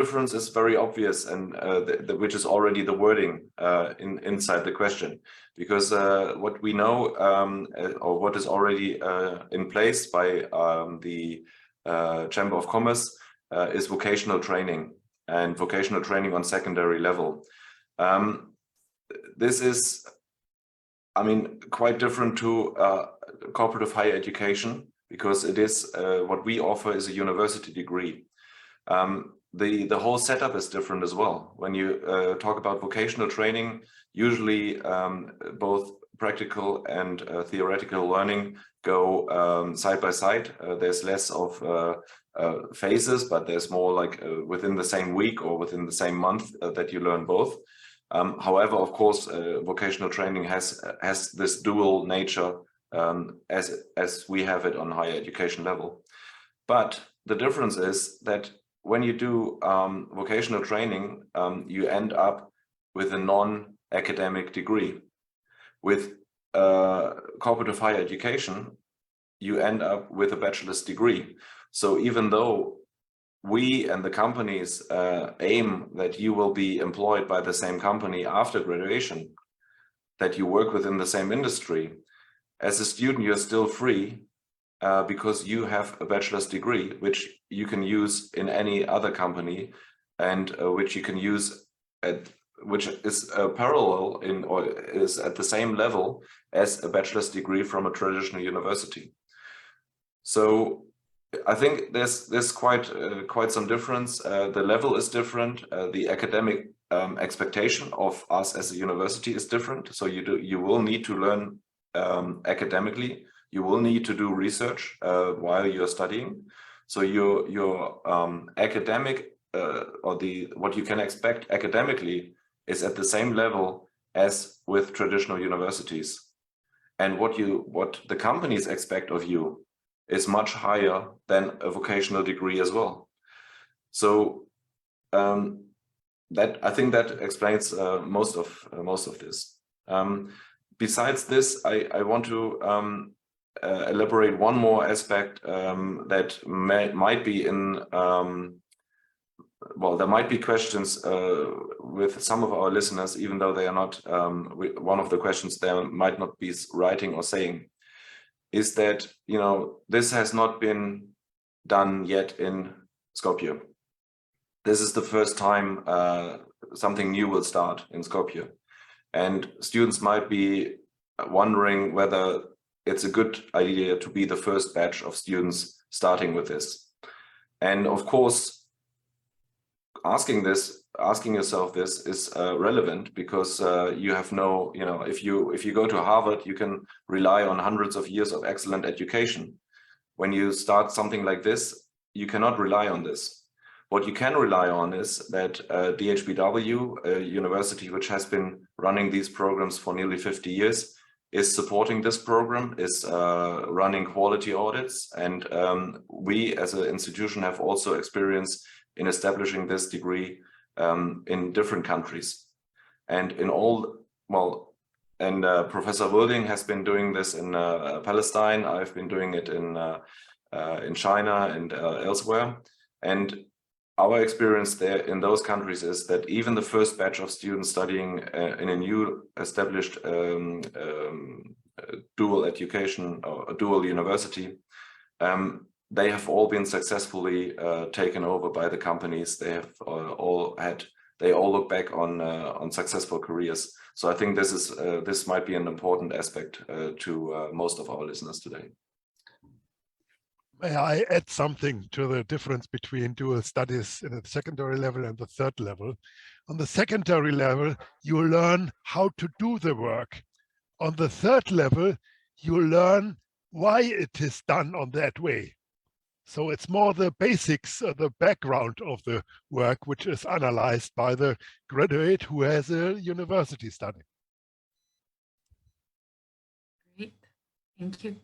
difference is very obvious, and which is already the wording inside the question, because what we know or what is already in place by the Chamber of Commerce is vocational training, and vocational training on secondary level. This is, I mean, quite different to cooperative higher education, because it is what we offer is a university degree. The whole setup is different as well. When you talk about vocational training, usually both practical and theoretical learning go side by side. There's less of phases, but there's more like within the same week or within the same month that you learn both. However, of course, vocational training has this dual nature as we have it on higher education level. But the difference is that when you do vocational training, you end up with a non-academic degree. With cooperative higher education, you end up with a bachelor's degree. So even though we and the companies aim that you will be employed by the same company after graduation, that you work within the same industry, as a student you're still free because you have a bachelor's degree, which you can use in any other company, and which you can use at, which is parallel in, or is at the same level as a bachelor's degree from a traditional university. So I think there's quite some difference. The level is different. The academic expectation of us as a university is different. So you will need to learn academically. You will need to do research while you're studying. So your academic or what you can expect academically is at the same level as with traditional universities. And what the companies expect of you is much higher than a vocational degree as well. So I think that explains most of this. Besides this, I want to elaborate one more aspect that might be in, well, there might be questions with some of our listeners, even though they are not, one of the questions there might not be writing or saying, is that, you know, this has not been done yet in Skopje. This is the first time something new will start in Skopje. And students might be wondering whether it's a good idea to be the first batch of students starting with this. And of course, asking yourself this is relevant, because you have no, you know, if you go to Harvard, you can rely on hundreds of years of excellent education. When you start something like this, you cannot rely on this. What you can rely on is that DHBW, a university which has been running these programs for nearly 50 years, is supporting this program, is running quality audits, and we as an institution have also experience in establishing this degree in different countries. And in all, well, and Professor Wilding has been doing this in Palestine. I've been doing it in China and elsewhere. And our experience there in those countries is that even the first batch of students studying in a new established dual education or a dual university, they have all been successfully taken over by the companies. They have they all look back on successful careers. So I think this might be an important aspect to most of our listeners today. May I add something to the difference between dual studies in the secondary level and the third level? On the secondary level, you learn how to do the work. On the third level, you learn why it is done on that way. So it's more the basics, the background of the work, which is analyzed by the graduate who has a university study. Great, thank you.